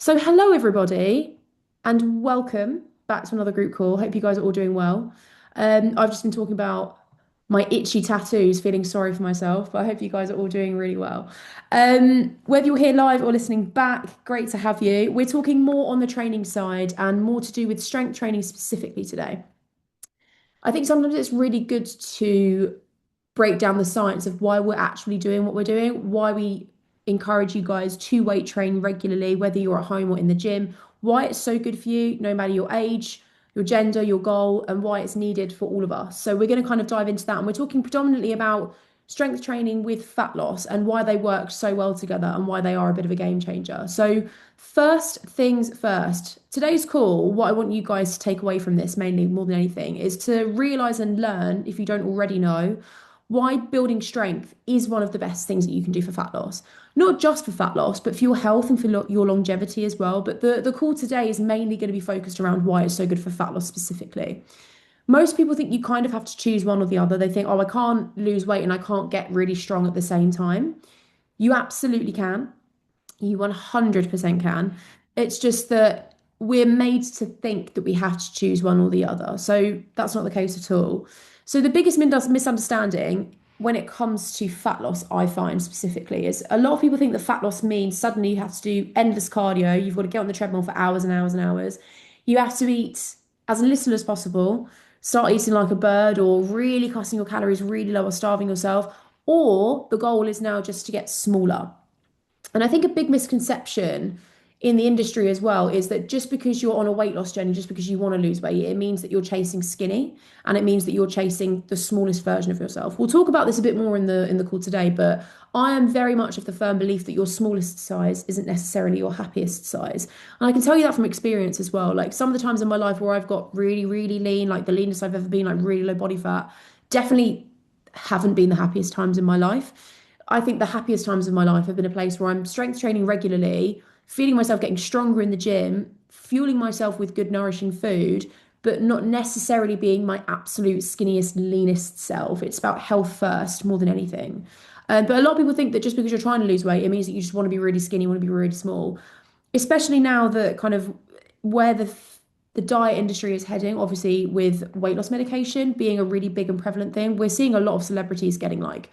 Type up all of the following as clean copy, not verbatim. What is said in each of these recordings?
So, hello everybody, and welcome back to another group call. Hope you guys are all doing well. I've just been talking about my itchy tattoos, feeling sorry for myself, but I hope you guys are all doing really well. Whether you're here live or listening back, great to have you. We're talking more on the training side and more to do with strength training specifically today. I think sometimes it's really good to break down the science of why we're actually doing what we're doing, why we encourage you guys to weight train regularly, whether you're at home or in the gym, why it's so good for you, no matter your age, your gender, your goal, and why it's needed for all of us. So we're going to kind of dive into that. And we're talking predominantly about strength training with fat loss and why they work so well together and why they are a bit of a game changer. So first things first, today's call, what I want you guys to take away from this, mainly more than anything, is to realize and learn, if you don't already know, why building strength is one of the best things that you can do for fat loss. Not just for fat loss, but for your health and for your longevity as well. But the call today is mainly going to be focused around why it's so good for fat loss specifically. Most people think you kind of have to choose one or the other. They think, oh, I can't lose weight and I can't get really strong at the same time. You absolutely can. You 100% can. It's just that we're made to think that we have to choose one or the other. So that's not the case at all. So the biggest misunderstanding when it comes to fat loss, I find specifically, is a lot of people think that fat loss means suddenly you have to do endless cardio. You've got to get on the treadmill for hours and hours and hours. You have to eat as little as possible, start eating like a bird, or really cutting your calories really low or starving yourself. Or the goal is now just to get smaller. And I think a big misconception in the industry as well is that just because you're on a weight loss journey, just because you want to lose weight, it means that you're chasing skinny and it means that you're chasing the smallest version of yourself. We'll talk about this a bit more in the call today, but I am very much of the firm belief that your smallest size isn't necessarily your happiest size. And I can tell you that from experience as well. Like some of the times in my life where I've got really, really lean, like the leanest I've ever been, like really low body fat, definitely haven't been the happiest times in my life. I think the happiest times of my life have been a place where I'm strength training regularly, feeling myself getting stronger in the gym, fueling myself with good, nourishing food, but not necessarily being my absolute skinniest, leanest self. It's about health first more than anything. But a lot of people think that just because you're trying to lose weight, it means that you just want to be really skinny, want to be really small. Especially now that kind of where the diet industry is heading, obviously with weight loss medication being a really big and prevalent thing, we're seeing a lot of celebrities getting like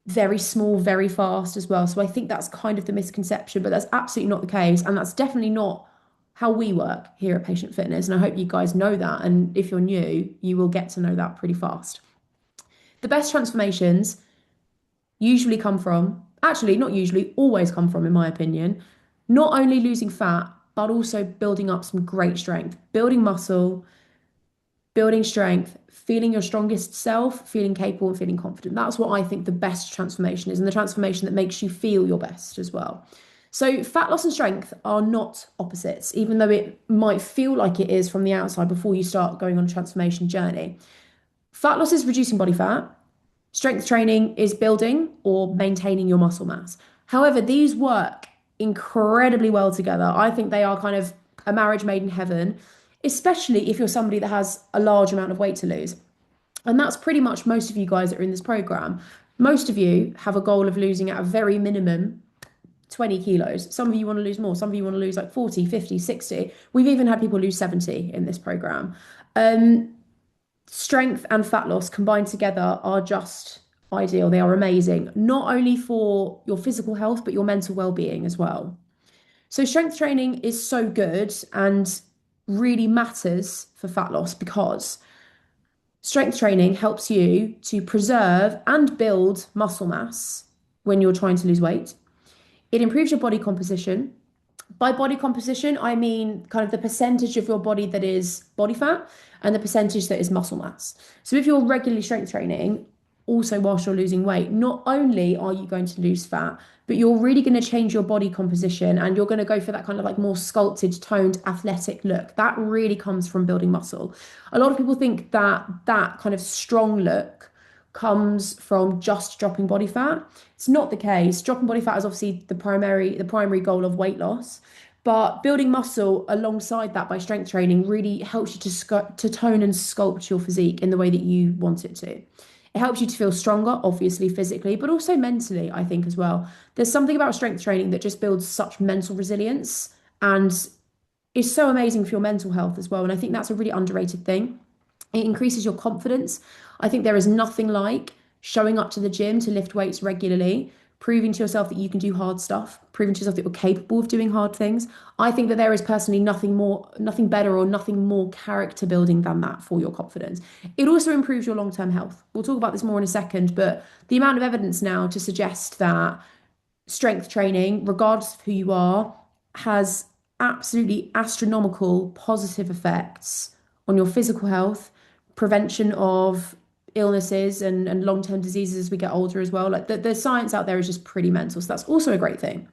very small, very fast as well. So I think that's kind of the misconception, but that's absolutely not the case. And that's definitely not how we work here at Patient Fitness. And I hope you guys know that. And if you're new, you will get to know that pretty fast. The best transformations usually come from, actually, not usually, always come from, in my opinion, not only losing fat, but also building up some great strength, building muscle, building strength, feeling your strongest self, feeling capable and feeling confident. That's what I think the best transformation is, and the transformation that makes you feel your best as well. So, fat loss and strength are not opposites, even though it might feel like it is from the outside before you start going on a transformation journey. Fat loss is reducing body fat, strength training is building or maintaining your muscle mass. However, these work incredibly well together. I think they are kind of a marriage made in heaven, especially if you're somebody that has a large amount of weight to lose. And that's pretty much most of you guys that are in this program. Most of you have a goal of losing at a very minimum 20 kilos. Some of you want to lose more. Some of you want to lose like 40, 50, 60. We've even had people lose 70 in this program. Strength and fat loss combined together are just ideal. They are amazing, not only for your physical health, but your mental well-being as well. So strength training is so good and really matters for fat loss because strength training helps you to preserve and build muscle mass when you're trying to lose weight. It improves your body composition. By body composition, I mean kind of the percentage of your body that is body fat and the percentage that is muscle mass. So if you're regularly strength training, also whilst you're losing weight, not only are you going to lose fat, but you're really going to change your body composition and you're going to go for that kind of like more sculpted, toned, athletic look. That really comes from building muscle. A lot of people think that that kind of strong look comes from just dropping body fat. It's not the case. Dropping body fat is obviously the primary goal of weight loss, but building muscle alongside that by strength training really helps you to tone and sculpt your physique in the way that you want it to. It helps you to feel stronger, obviously physically, but also mentally, I think as well. There's something about strength training that just builds such mental resilience and is so amazing for your mental health as well. And I think that's a really underrated thing. It increases your confidence. I think there is nothing like showing up to the gym to lift weights regularly, proving to yourself that you can do hard stuff, proving to yourself that you're capable of doing hard things. I think that there is personally nothing more, nothing better, or nothing more character building than that for your confidence. It also improves your long-term health. We'll talk about this more in a second, but the amount of evidence now to suggest that strength training, regardless of who you are, has absolutely astronomical positive effects on your physical health, prevention of illnesses and long-term diseases as we get older as well. Like the science out there is just pretty mental. So that's also a great thing.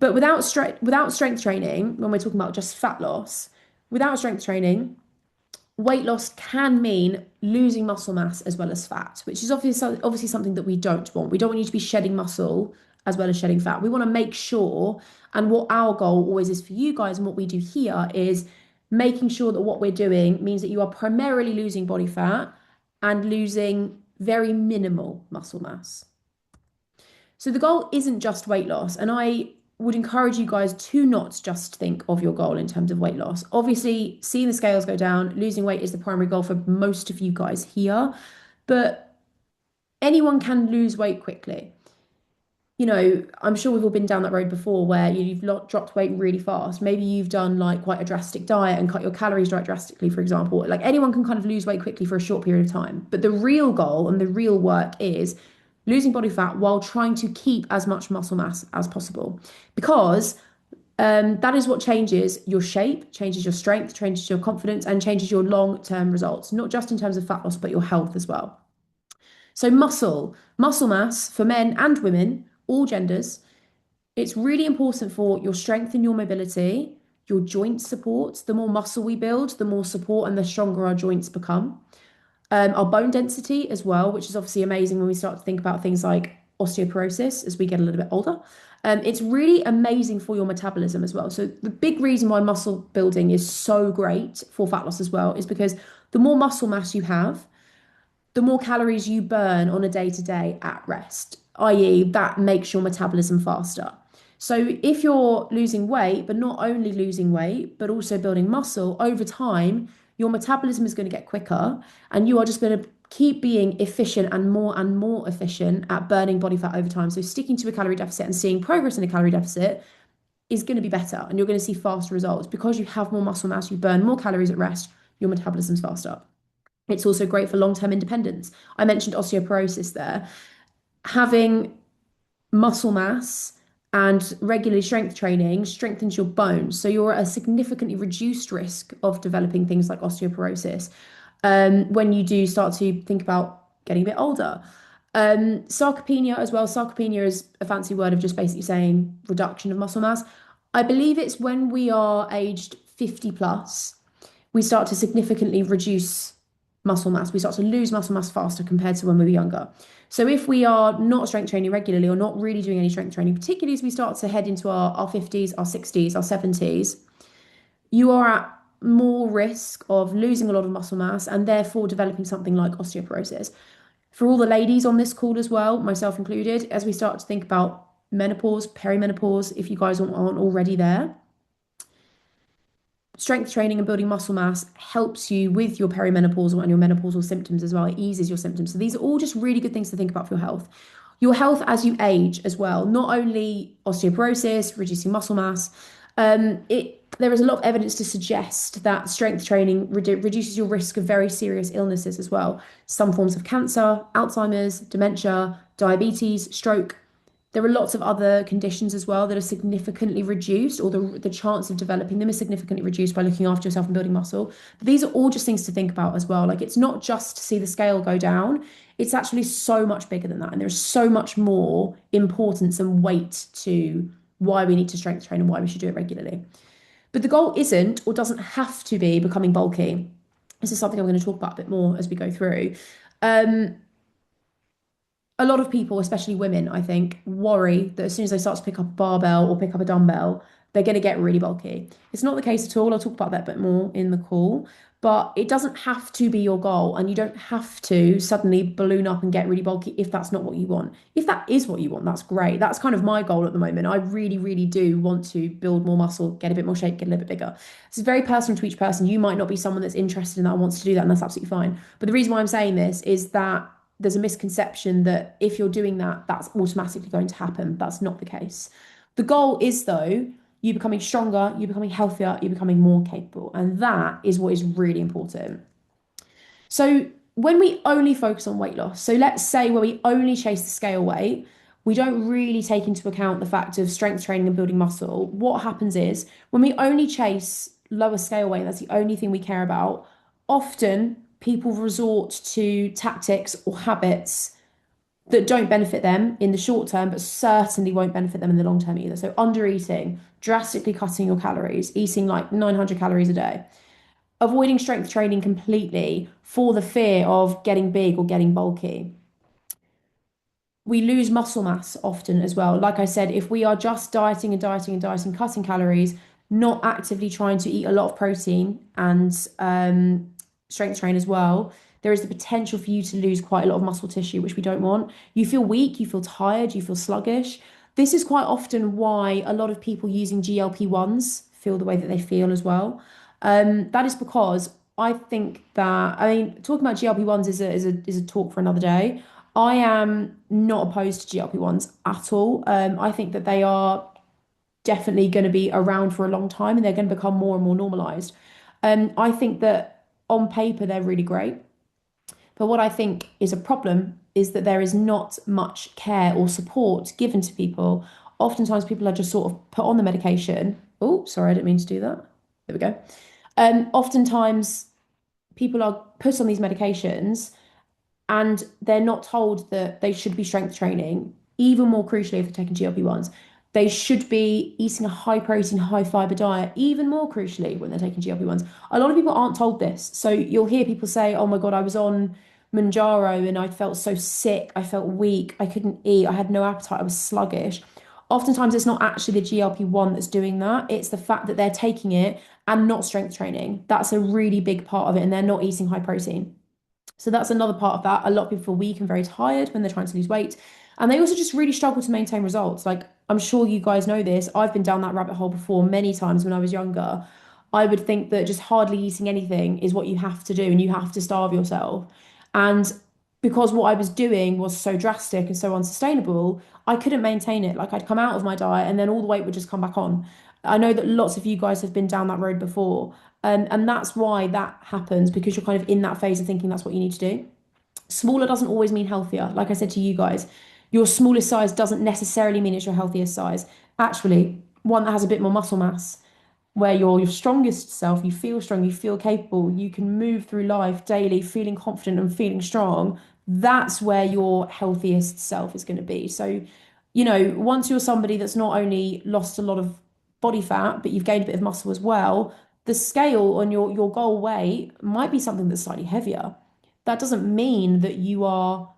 But without strength training, when we're talking about just fat loss, without strength training, weight loss can mean losing muscle mass as well as fat, which is obviously something that we don't want. We don't want you to be shedding muscle as well as shedding fat. We want to make sure, and what our goal always is for you guys, and what we do here is making sure that what we're doing means that you are primarily losing body fat and losing very minimal muscle mass. So the goal isn't just weight loss, and I would encourage you guys to not just think of your goal in terms of weight loss. Obviously, seeing the scales go down, losing weight is the primary goal for most of you guys here, but anyone can lose weight quickly. I'm sure we've all been down that road before where you've dropped weight really fast. Maybe you've done like quite a drastic diet and cut your calories drastically, for example. Like anyone can kind of lose weight quickly for a short period of time. But the real goal and the real work is losing body fat while trying to keep as much muscle mass as possible. Because that is what changes your shape, changes your strength, changes your confidence, and changes your long-term results, not just in terms of fat loss, but your health as well. So muscle mass for men and women, all genders, it's really important for your strength and your mobility, your joint support. The more muscle we build, the more support and the stronger our joints become. Our bone density as well, which is obviously amazing when we start to think about things like osteoporosis as we get a little bit older. It's really amazing for your metabolism as well. So the big reason why muscle building is so great for fat loss as well is because the more muscle mass you have, the more calories you burn on a day-to-day at rest, i.e., that makes your metabolism faster. So if you're losing weight, but not only losing weight, but also building muscle over time, your metabolism is going to get quicker and you are just going to keep being efficient and more efficient at burning body fat over time. So sticking to a calorie deficit and seeing progress in a calorie deficit is going to be better and you're going to see faster results because you have more muscle mass, you burn more calories at rest, your metabolism's faster. It's also great for long-term independence. I mentioned osteoporosis there. Having muscle mass and regular strength training strengthens your bones. So you're at a significantly reduced risk of developing things like osteoporosis when you do start to think about getting a bit older. Sarcopenia as well. Sarcopenia is a fancy word of just basically saying reduction of muscle mass. I believe it's when we are aged 50 plus, we start to significantly reduce muscle mass. We start to lose muscle mass faster compared to when we were younger. So if we are not strength training regularly or not really doing any strength training, particularly as we start to head into our 50s, our 60s, our 70s, you are at more risk of losing a lot of muscle mass and therefore developing something like osteoporosis. For all the ladies on this call as well, myself included, as we start to think about menopause, perimenopause, if you guys aren't already there, strength training and building muscle mass helps you with your perimenopausal and your menopausal symptoms as well. It eases your symptoms. So these are all just really good things to think about for your health. Your health as you age as well, not only osteoporosis, reducing muscle mass. There is a lot of evidence to suggest that strength training reduces your risk of very serious illnesses as well. Some forms of cancer, Alzheimer's, dementia, diabetes, stroke. There are lots of other conditions as well that are significantly reduced, or the chance of developing them is significantly reduced by looking after yourself and building muscle. But these are all just things to think about as well. Like it's not just to see the scale go down, it's actually so much bigger than that. And there's so much more importance and weight to why we need to strength train and why we should do it regularly. But the goal isn't or doesn't have to be becoming bulky. This is something I'm going to talk about a bit more as we go through. A lot of people, especially women, I think, worry that as soon as they start to pick up a barbell or pick up a dumbbell, they're going to get really bulky. It's not the case at all. I'll talk about that a bit more in the call. But it doesn't have to be your goal, and you don't have to suddenly balloon up and get really bulky if that's not what you want. If that is what you want, that's great. That's kind of my goal at the moment. I really, really do want to build more muscle, get a bit more shape, get a little bit bigger. It's very personal to each person. You might not be someone that's interested in that and wants to do that, and that's absolutely fine. But the reason why I'm saying this is that there's a misconception that if you're doing that, that's automatically going to happen. That's not the case. The goal is, though, you becoming stronger, you becoming healthier, you becoming more capable. And that is what is really important. So when we only focus on weight loss, so let's say where we only chase the scale weight, we don't really take into account the fact of strength training and building muscle. What happens is when we only chase lower scale weight, that's the only thing we care about, often people resort to tactics or habits that don't benefit them in the short term, but certainly won't benefit them in the long term either. So under eating, drastically cutting your calories, eating like 900 calories a day, avoiding strength training completely for the fear of getting big or getting bulky. We lose muscle mass often as well. Like I said, if we are just dieting and dieting and dieting, cutting calories, not actively trying to eat a lot of protein and strength train as well, there is the potential for you to lose quite a lot of muscle tissue, which we don't want. You feel weak, you feel tired, you feel sluggish. This is quite often why a lot of people using GLP-1s feel the way that they feel as well. That is because I think that, I mean, talking about GLP-1s is a talk for another day. I am not opposed to GLP-1s at all. I think that they are definitely going to be around for a long time and they're going to become more and more normalized. I think that on paper they're really great. But what I think is a problem is that there is not much care or support given to people. Oftentimes people are just sort of put on the medication. Oh, sorry, I didn't mean to do that. There we go. Oftentimes people are put on these medications and they're not told that they should be strength training, even more crucially if they're taking GLP-1s. They should be eating a high protein, high fiber diet, even more crucially when they're taking GLP-1s. A lot of people aren't told this. So you'll hear people say, oh my God, I was on Manjaro and I felt so sick. I felt weak. I couldn't eat. I had no appetite. I was sluggish. Oftentimes, it's not actually the GLP-1 that's doing that. It's the fact that they're taking it and not strength training. That's a really big part of it. And they're not eating high protein. So that's another part of that. A lot of people feel weak and very tired when they're trying to lose weight. And they also just really struggle to maintain results. Like, I'm sure you guys know this. I've been down that rabbit hole before many times when I was younger. I would think that just hardly eating anything is what you have to do and you have to starve yourself. And because what I was doing was so drastic and so unsustainable, I couldn't maintain it. Like, I'd come out of my diet and then all the weight would just come back on. I know that lots of you guys have been down that road before. And that's why that happens because you're kind of in that phase of thinking that's what you need to do. Smaller doesn't always mean healthier. Like I said to you guys, your smallest size doesn't necessarily mean it's your healthiest size. Actually, one that has a bit more muscle mass, where you're your strongest self, you feel strong, you feel capable, you can move through life daily feeling confident and feeling strong. That's where your healthiest self is going to be. So, once you're somebody that's not only lost a lot of body fat, but you've gained a bit of muscle as well, the scale on your goal weight might be something that's slightly heavier. That doesn't mean that you are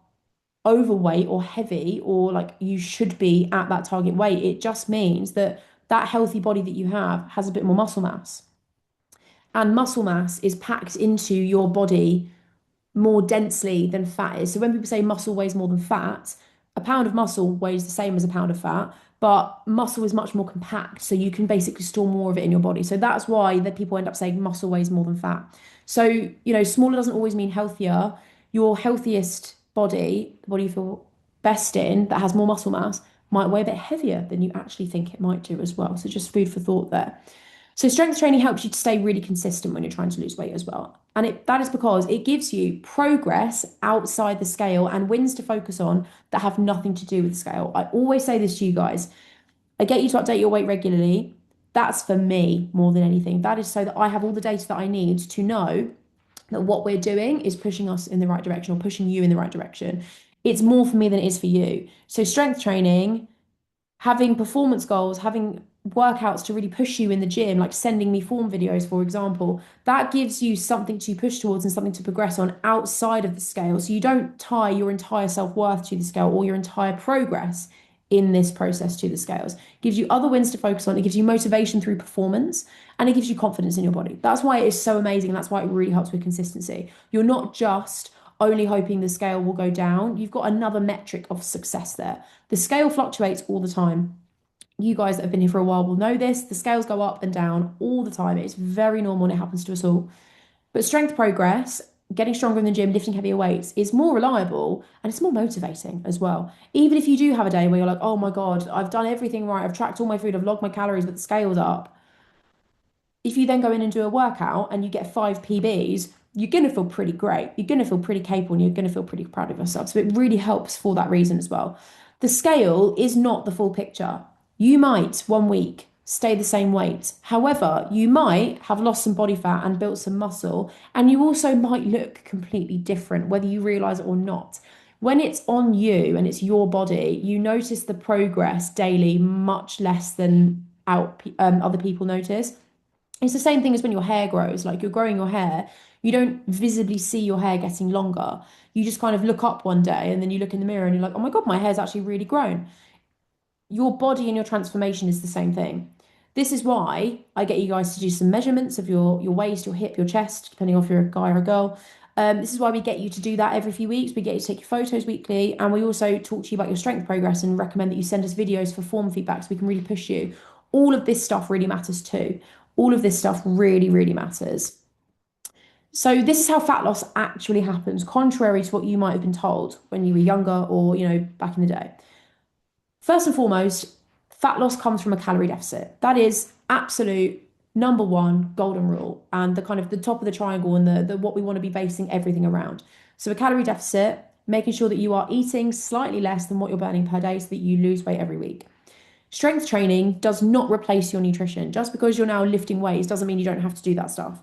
overweight or heavy or like you should be at that target weight. It just means that that healthy body that you have has a bit more muscle mass. And muscle mass is packed into your body more densely than fat is. So when people say muscle weighs more than fat, a pound of muscle weighs the same as a pound of fat, but muscle is much more compact. So you can basically store more of it in your body. So that's why that people end up saying muscle weighs more than fat. So, smaller doesn't always mean healthier. Your healthiest body, the body you feel best in, that has more muscle mass, might weigh a bit heavier than you actually think it might do as well. So just food for thought there. So strength training helps you to stay really consistent when you're trying to lose weight as well. And that is because it gives you progress outside the scale and wins to focus on that have nothing to do with the scale. I always say this to you guys. I get you to update your weight regularly. That's for me more than anything. That is so that I have all the data that I need to know that what we're doing is pushing us in the right direction or pushing you in the right direction. It's more for me than it is for you. So strength training, having performance goals, having workouts to really push you in the gym, like sending me form videos, for example, that gives you something to push towards and something to progress on outside of the scale. So you don't tie your entire self-worth to the scale or your entire progress in this process to the scales. Gives you other wins to focus on. It gives you motivation through performance and it gives you confidence in your body. That's why it is so amazing. And that's why it really helps with consistency. You're not just only hoping the scale will go down. You've got another metric of success there. The scale fluctuates all the time. You guys that have been here for a while will know this. The scales go up and down all the time. It's very normal and it happens to us all. But strength progress, getting stronger in the gym, lifting heavier weights is more reliable and it's more motivating as well. Even if you do have a day where you're like, oh my God, I've done everything right, I've tracked all my food, I've logged my calories, but the scale's up. If you then go in and do a workout and you get 5 PBs, you're going to feel pretty great. You're going to feel pretty capable and you're going to feel pretty proud of yourself. So it really helps for that reason as well. The scale is not the full picture. You might 1 week stay the same weight. However, you might have lost some body fat and built some muscle, and you also might look completely different, whether you realize it or not. When it's on you and it's your body, you notice the progress daily much less than other people notice. It's the same thing as when your hair grows, like you're growing your hair, you don't visibly see your hair getting longer. You just kind of look up one day and then you look in the mirror and you're like, oh my God, my hair's actually really grown. Your body and your transformation is the same thing. This is why I get you guys to do some measurements of your waist, your hip, your chest, depending on if you're a guy or a girl. This is why we get you to do that every few weeks. We get you to take your photos weekly, and we also talk to you about your strength progress and recommend that you send us videos for form feedback so we can really push you. All of this stuff really matters too. All of this stuff really, really matters. So this is how fat loss actually happens, contrary to what you might have been told when you were younger or, back in the day. First and foremost, fat loss comes from a calorie deficit. That is absolute number one golden rule and the kind of the top of the triangle and the what we want to be basing everything around. So a calorie deficit, making sure that you are eating slightly less than what you're burning per day so that you lose weight every week. Strength training does not replace your nutrition. Just because you're now lifting weights doesn't mean you don't have to do that stuff.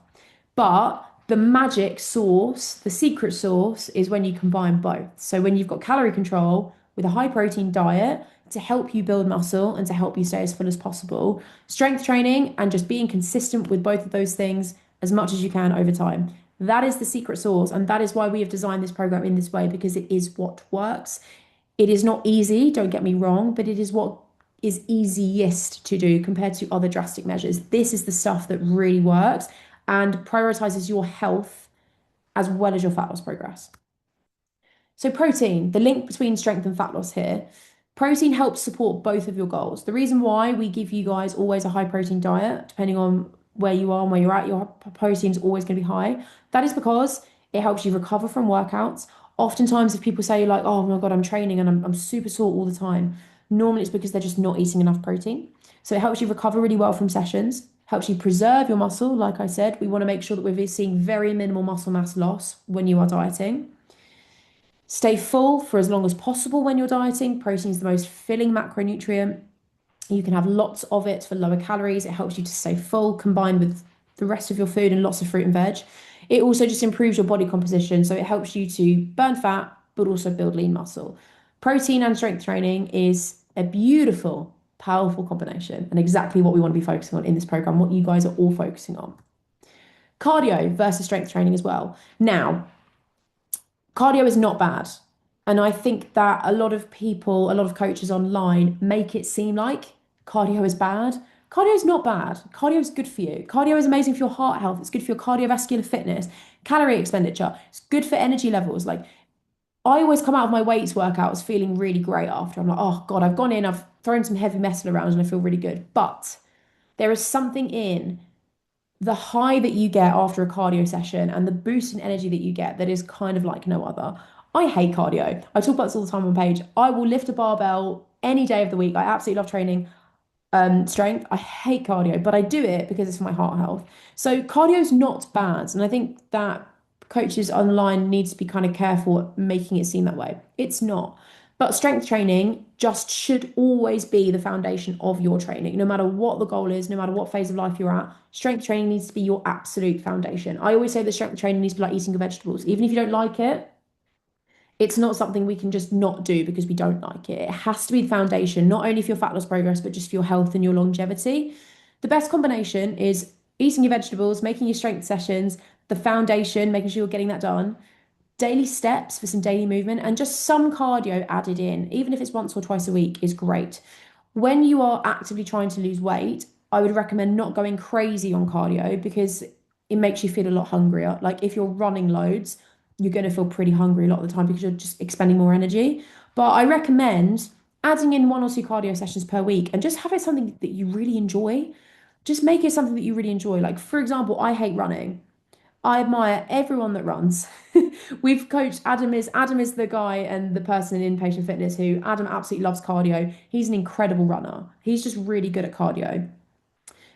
But the magic sauce, the secret sauce, is when you combine both. So when you've got calorie control with a high protein diet to help you build muscle and to help you stay as full as possible, strength training and just being consistent with both of those things as much as you can over time. That is the secret sauce. And that is why we have designed this program in this way, because it is what works. It is not easy, don't get me wrong, but it is what is easiest to do compared to other drastic measures. This is the stuff that really works and prioritizes your health as well as your fat loss progress. So protein, the link between strength and fat loss here. Protein helps support both of your goals. The reason why we give you guys always a high protein diet, depending on where you are and where you're at, your protein is always going to be high. That is because it helps you recover from workouts. Oftentimes, if people say like, oh my God, I'm training and I'm super sore all the time, normally it's because they're just not eating enough protein. So it helps you recover really well from sessions, helps you preserve your muscle. Like I said, we want to make sure that we're seeing very minimal muscle mass loss when you are dieting. Stay full for as long as possible when you're dieting. Protein is the most filling macronutrient. You can have lots of it for lower calories. It helps you to stay full combined with the rest of your food and lots of fruit and veg. It also just improves your body composition. So it helps you to burn fat, but also build lean muscle. Protein and strength training is a beautiful, powerful combination and exactly what we want to be focusing on in this program, what you guys are all focusing on. Cardio versus strength training as well. Now, cardio is not bad. And I think that a lot of people, a lot of coaches online make it seem like cardio is bad. Cardio is not bad. Cardio is good for you. Cardio is amazing for your heart health. It's good for your cardiovascular fitness, calorie expenditure. It's good for energy levels. Like I always come out of my weights workouts feeling really great after. I'm like, oh God, I've gone in, I've thrown some heavy metal around and I feel really good. But there is something in the high that you get after a cardio session and the boost in energy that you get that is kind of like no other. I hate cardio. I talk about this all the time on page. I will lift a barbell any day of the week. I absolutely love training strength. I hate cardio, but I do it because it's for my heart health. So cardio is not bad. And I think that coaches online need to be kind of careful at making it seem that way. It's not. But strength training just should always be the foundation of your training, no matter what the goal is, no matter what phase of life you're at. Strength training needs to be your absolute foundation. I always say that strength training needs to be like eating your vegetables. Even if you don't like it, it's not something we can just not do because we don't like it. It has to be the foundation, not only for your fat loss progress, but just for your health and your longevity. The best combination is eating your vegetables, making your strength sessions, the foundation, making sure you're getting that done, daily steps for some daily movement and just some cardio added in, even if it's once or twice a week, is great. When you are actively trying to lose weight, I would recommend not going crazy on cardio because it makes you feel a lot hungrier. Like if you're running loads, you're going to feel pretty hungry a lot of the time because you're just expending more energy. But I recommend adding in one or two cardio sessions per week and just have it something that you really enjoy. Just make it something that you really enjoy. Like, for example, I hate running. I admire everyone that runs. We've coached Adam is the guy and the person in inpatient fitness who Adam absolutely loves cardio. He's an incredible runner. He's just really good at cardio.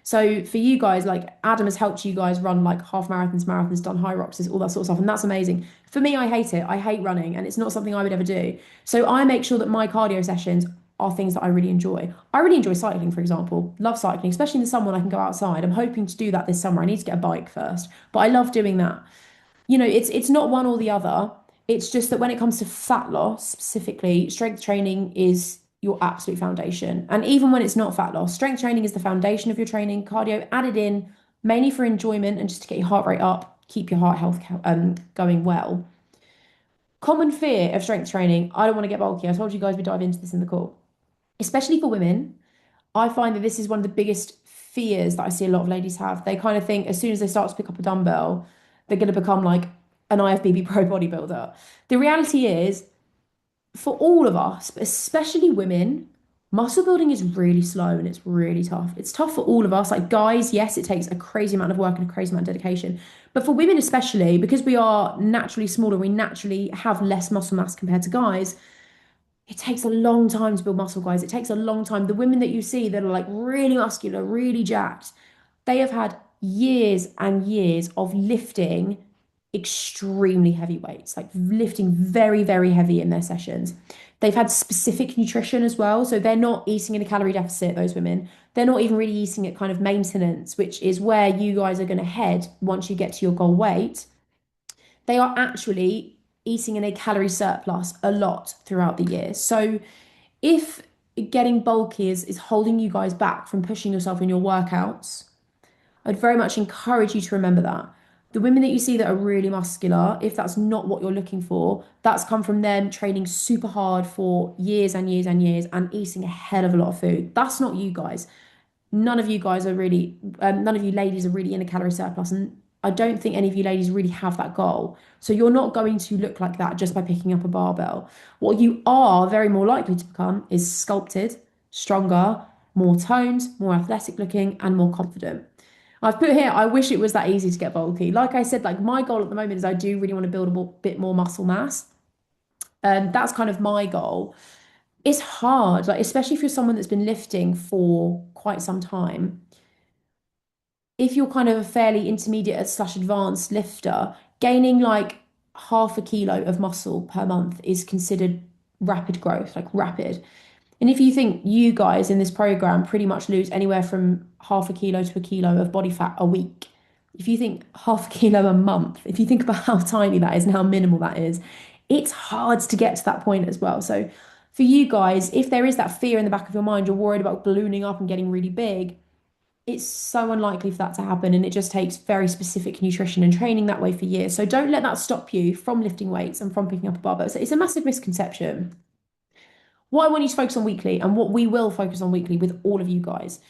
So for you guys, like Adam has helped you guys run like half marathons, done high rocks, all that sort of stuff, and that's amazing. For me, I hate it. I hate running, and it's not something I would ever do. So I make sure that my cardio sessions are things that I really enjoy. I really enjoy cycling, for example. Love cycling, especially in the summer when I can go outside. I'm hoping to do that this summer. I need to get a bike first, but I love doing that. It's not one or the other. It's just that when it comes to fat loss specifically, strength training is your absolute foundation. And even when it's not fat loss, strength training is the foundation of your training. Cardio added in mainly for enjoyment and just to get your heart rate up, keep your heart health going well. Common fear of strength training. I don't want to get bulky. I told you guys we dive into this in the call, especially for women. I find that this is one of the biggest fears that I see a lot of ladies have. They kind of think as soon as they start to pick up a dumbbell, they're going to become like an IFBB pro bodybuilder. The reality is, for all of us, but especially women, muscle building is really slow and it's really tough. It's tough for all of us. Like guys, yes, it takes a crazy amount of work and a crazy amount of dedication. But for women especially, because we are naturally smaller, we naturally have less muscle mass compared to guys. It takes a long time to build muscle, guys. It takes a long time. The women that you see that are like really muscular, really jacked, they have had years and years of lifting extremely heavy weights, like lifting very, very heavy in their sessions. They've had specific nutrition as well. So they're not eating in a calorie deficit, those women. They're not even really eating at kind of maintenance, which is where you guys are going to head once you get to your goal weight. They are actually eating in a calorie surplus a lot throughout the year. So if getting bulky is holding you guys back from pushing yourself in your workouts, I'd very much encourage you to remember that. The women that you see that are really muscular, if that's not what you're looking for, that's come from them training super hard for years and years and years and eating a hell of a lot of food. That's not you guys. None of you guys are really, none of you ladies are really in a calorie surplus. And I don't think any of you ladies really have that goal. So you're not going to look like that just by picking up a barbell. What you are very more likely to become is sculpted, stronger, more toned, more athletic looking, and more confident. I've put here, I wish it was that easy to get bulky. Like I said, like my goal at the moment is I do really want to build a bit more muscle mass. That's kind of my goal. It's hard, like especially if you're someone that's been lifting for quite some time. If you're kind of a fairly intermediate slash advanced lifter, gaining like half a kilo of muscle per month is considered rapid growth, like rapid. And if you think you guys in this program pretty much lose anywhere from half a kilo to a kilo of body fat a week, if you think half a kilo a month, if you think about how tiny that is and how minimal that is, it's hard to get to that point as well. So for you guys, if there is that fear in the back of your mind, you're worried about ballooning up and getting really big, it's so unlikely for that to happen. And it just takes very specific nutrition and training that way for years. So don't let that stop you from lifting weights and from picking up a barbell. So it's a massive misconception. What I want you to focus on weekly and what we will focus on weekly with all of you guys.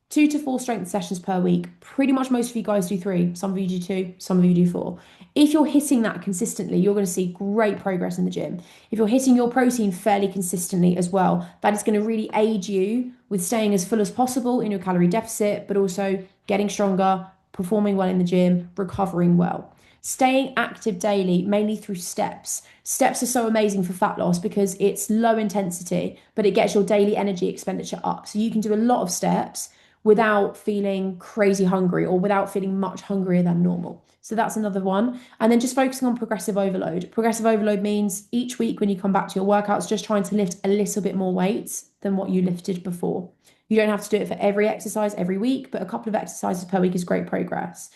2 to 4 strength sessions per week. Pretty much most of you guys do 3. Some of you do 2, some of you do 4. If you're hitting that consistently, you're going to see great progress in the gym. If you're hitting your protein fairly consistently as well, that is going to really aid you with staying as full as possible in your calorie deficit, but also getting stronger, performing well in the gym, recovering well. Staying active daily, mainly through steps. Steps are so amazing for fat loss because it's low intensity, but it gets your daily energy expenditure up. So you can do a lot of steps without feeling crazy hungry or without feeling much hungrier than normal. So that's another one. And then just focusing on progressive overload. Progressive overload means each week when you come back to your workouts, just trying to lift a little bit more weight than what you lifted before. You don't have to do it for every exercise every week, but a couple of exercises per week is great progress.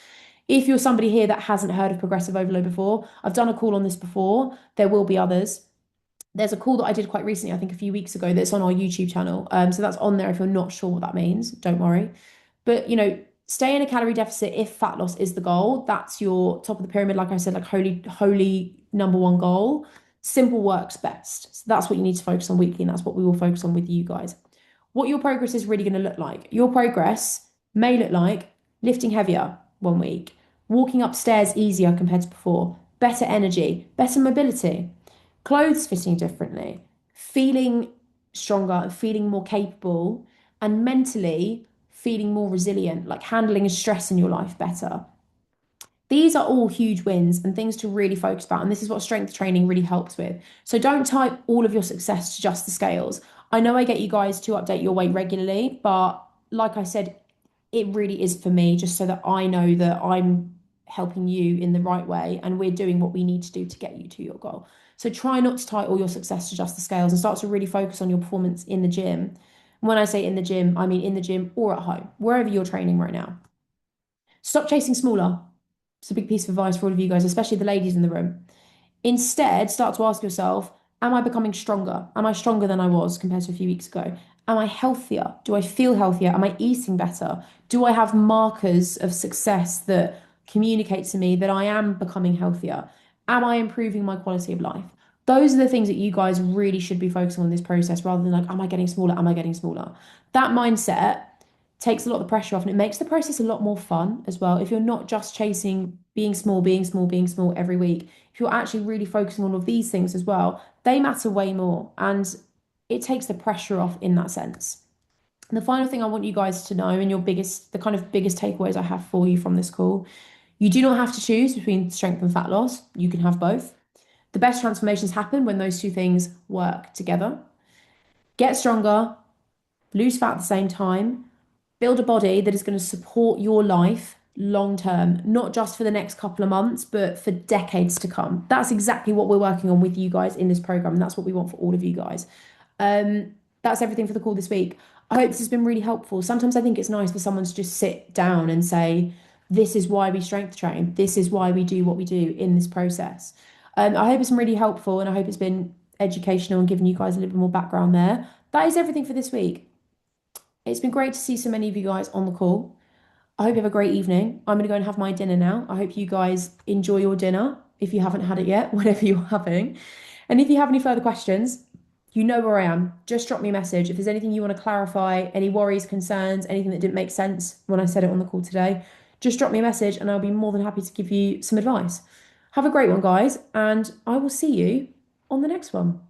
If you're somebody here that hasn't heard of progressive overload before, I've done a call on this before. There will be others. There's a call that I did quite recently, I think a few weeks ago, that's on our YouTube channel. So that's on there if you're not sure what that means, don't worry. But stay in a calorie deficit if fat loss is the goal. That's your top of the pyramid, like I said, like holy number one goal. Simple works best. So that's what you need to focus on weekly, and that's what we will focus on with you guys. What your progress is really going to look like. Your progress may look like lifting heavier one week, walking upstairs easier compared to before, better energy, better mobility, clothes fitting differently, feeling stronger and feeling more capable, and mentally feeling more resilient, like handling stress in your life better. These are all huge wins and things to really focus about. And this is what strength training really helps with. So don't type all of your success to just the scales. I know I get you guys to update your weight regularly, but like I said, it really is for me, just so that I know that I'm helping you in the right way and we're doing what we need to do to get you to your goal. So try not to tie all your success to just the scales and start to really focus on your performance in the gym. When I say in the gym, I mean in the gym or at home, wherever you're training right now. Stop chasing smaller. It's a big piece of advice for all of you guys, especially the ladies in the room. Instead, start to ask yourself, am I becoming stronger? Am I stronger than I was compared to a few weeks ago? Am I healthier? Do I feel healthier? Am I eating better? Do I have markers of success that communicate to me that I am becoming healthier? Am I improving my quality of life? Those are the things that you guys really should be focusing on this process rather than like, am I getting smaller? Am I getting smaller? That mindset takes a lot of the pressure off and it makes the process a lot more fun as well. If you're not just chasing being small, being small, being small every week, if you're actually really focusing on all of these things as well, they matter way more and it takes the pressure off in that sense. And the final thing I want you guys to know, and the kind of biggest takeaways I have for you from this call, you do not have to choose between strength and fat loss. You can have both. The best transformations happen when those two things work together. Get stronger, lose fat at the same time, build a body that is going to support your life long term, not just for the next couple of months, but for decades to come. That's exactly what we're working on with you guys in this program. And that's what we want for all of you guys. That's everything for the call this week. I hope this has been really helpful. Sometimes I think it's nice for someone to just sit down and say, this is why we strength train. This is why we do what we do in this process. I hope it's been really helpful and I hope it's been educational and giving you guys a little bit more background there. That is everything for this week. It's been great to see so many of you guys on the call. I hope you have a great evening. I'm going to go and have my dinner now. I hope you guys enjoy your dinner if you haven't had it yet, whatever you're having. And if you have any further questions, you know where I am. Just drop me a message. If there's anything you want to clarify, any worries, concerns, anything that didn't make sense when I said it on the call today, just drop me a message and I'll be more than happy to give you some advice. Have a great one, guys, and I will see you on the next one.